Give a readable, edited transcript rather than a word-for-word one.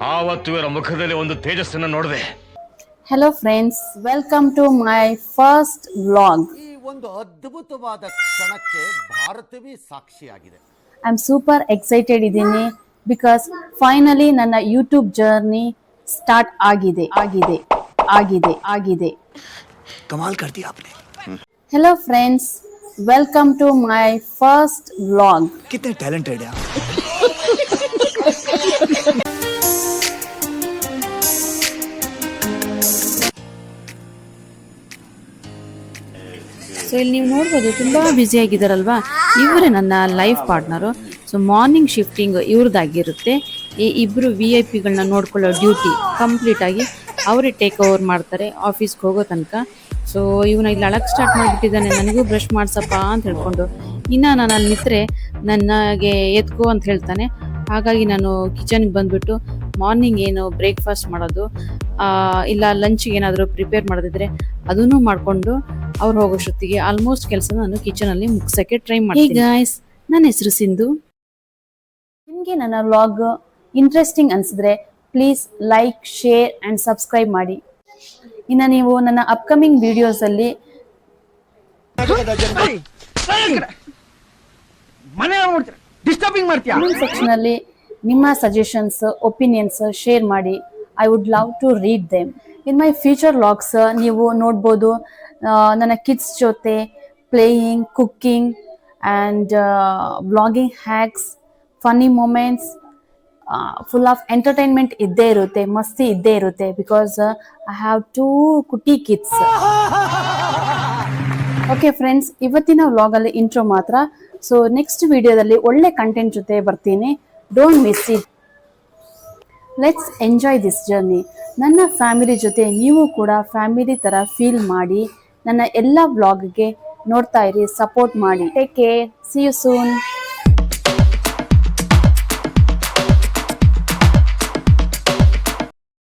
ಆವತ್ತು ಇವರ ಮುಖದಲ್ಲಿ ಒಂದು ತೇಜಸ್ಸನ್ನು ನೋಡಿದೆ. Hello friends, welcome to my first vlog. ಈ ಒಂದು ಅದ್ಭುತವಾದ ಕ್ಷಣಕ್ಕೆ ಭಾರತವೇ ಸಾಕ್ಷಿಯಾಗಿದೆ. I'm super excited ಇದೀನಿ because finally ನನ್ನ YouTube journey start ಆಗಿದೆ. कमाल कर दिया आपने. Hello friends, welcome to my first vlog. कितने टैलेंटेड हैं आप. ಸೊ ಇಲ್ಲಿ ನೀವು ನೋಡ್ಬೋದು ತುಂಬ ಬ್ಯುಸಿ ಆಗಿದ್ದಾರಲ್ವಾ, ಇವರೇ ನನ್ನ life partner. So morning shifting ಇವ್ರದ್ದಾಗಿರುತ್ತೆ. ಈ ಇಬ್ಬರು VIP ಗಳನ್ನ ನೋಡ್ಕೊಳ್ಳೋ ಡ್ಯೂಟಿ ಕಂಪ್ಲೀಟಾಗಿ ಅವರೇ ಟೇಕ್ ಓವರ್ ಮಾಡ್ತಾರೆ ಆಫೀಸ್ಗೆ ಹೋಗೋ ತನಕ. ಸೊ ಇವನ ಇಲ್ಲಿ ಅಳಕ್ಕೆ ಸ್ಟಾರ್ಟ್ ಮಾಡಿಬಿಟ್ಟಿದ್ದಾನೆ, ನನಗೂ ಬ್ರಷ್ ಮಾಡ್ಸಪ್ಪ ಅಂತ ಹೇಳ್ಕೊಂಡು. ಇನ್ನು ನಾನು ಅಲ್ಲಿ ನಿಂತರೆ ನನಗೆ ಎತ್ಕೋ ಅಂತ ಹೇಳ್ತಾನೆ. ಹಾಗಾಗಿ ನಾನು ಕಿಚನ್ಗೆ ಬಂದುಬಿಟ್ಟು ಮಾರ್ನಿಂಗ್ ಏನು ಬ್ರೇಕ್ಫಾಸ್ಟ್ ಮಾಡೋದು ಇಲ್ಲ ಲಂಚ್ಗೆ ಏನಾದರೂ ಪ್ರಿಪೇರ್ ಮಾಡೋದಿದ್ರೆ ಅದನ್ನು ಮಾಡಿಕೊಂಡು ಅವ್ರು ಹೋಗೋಷ್ಟೊತ್ತಿಗೆ ಆಲ್ಮೋಸ್ಟ್ ಕೆಲಸ ನಾನು ಕಿಚನಲ್ಲಿ ಮುಗಿಸೋಕ್ಕೆ ಟ್ರೈ ಮಾಡ್ತೀನಿ. ಗಾಯ್ಸ್, ನನ್ನ ಹೆಸರು ಸಿಂಧು. ನಿಮಗೆ ನನ್ನ ವ್ಲಾಗ್ ಇಂಟ್ರೆಸ್ಟಿಂಗ್ ಅನಿಸಿದ್ರೆ please like, share and subscribe ಮಾಡಿ. ಇನ್ನು ನೀವು ನನ್ನ ಅಪ್ಕಮಿಂಗ್ ವಿಡಿಯೋಸಲ್ಲಿ ಕಮೆಂಟ್ ಸೆಕ್ಷನಲ್ಲಿ ನಿಮ್ಮ ಸಜೆಷನ್ಸ್, ಒಪಿನಿಯನ್ಸ್ ಶೇರ್ ಮಾಡಿ. I would love to read them in my future vlogs. ನೀವು ನೋಡ್ಬೋದು ನನ್ನ ಕಿಡ್ಸ್ ಜೊತೆ playing, cooking and vlogging hacks, funny moments, full of entertainment ಇದ್ದೇ ಇರುತ್ತೆ, ಮಸ್ತಿ ಇದ್ದೇ ಇರುತ್ತೆ. ಬಿಕಾಸ್ ಐ ಹ್ಯಾವ್ 2 ಕುಟಿ ಕಿಡ್ಸ್. ಓಕೆ ಫ್ರೆಂಡ್ಸ್, ಇವತ್ತಿನ ವ್ಲಾಗಲ್ಲಿ ಇಂಟ್ರೋ ಮಾತ್ರ. ಸೊ ನೆಕ್ಸ್ಟ್ ವಿಡಿಯೋದಲ್ಲಿ ಒಳ್ಳೆ ಕಂಟೆಂಟ್ ಜೊತೆ ಬರ್ತೀನಿ. Don't miss it. Let's enjoy this journey. ನನ್ನ ಫ್ಯಾಮಿಲಿ ಜೊತೆ ನೀವು ಕೂಡ ಫ್ಯಾಮಿಲಿ ಥರ ಫೀಲ್ ಮಾಡಿ ನನ್ನ ಎಲ್ಲ ವ್ಲಾಗ್ಗೆ ನೋಡ್ತಾ ಇರಿ, ಸಪೋರ್ಟ್ ಮಾಡಿ. Take care, see you soon.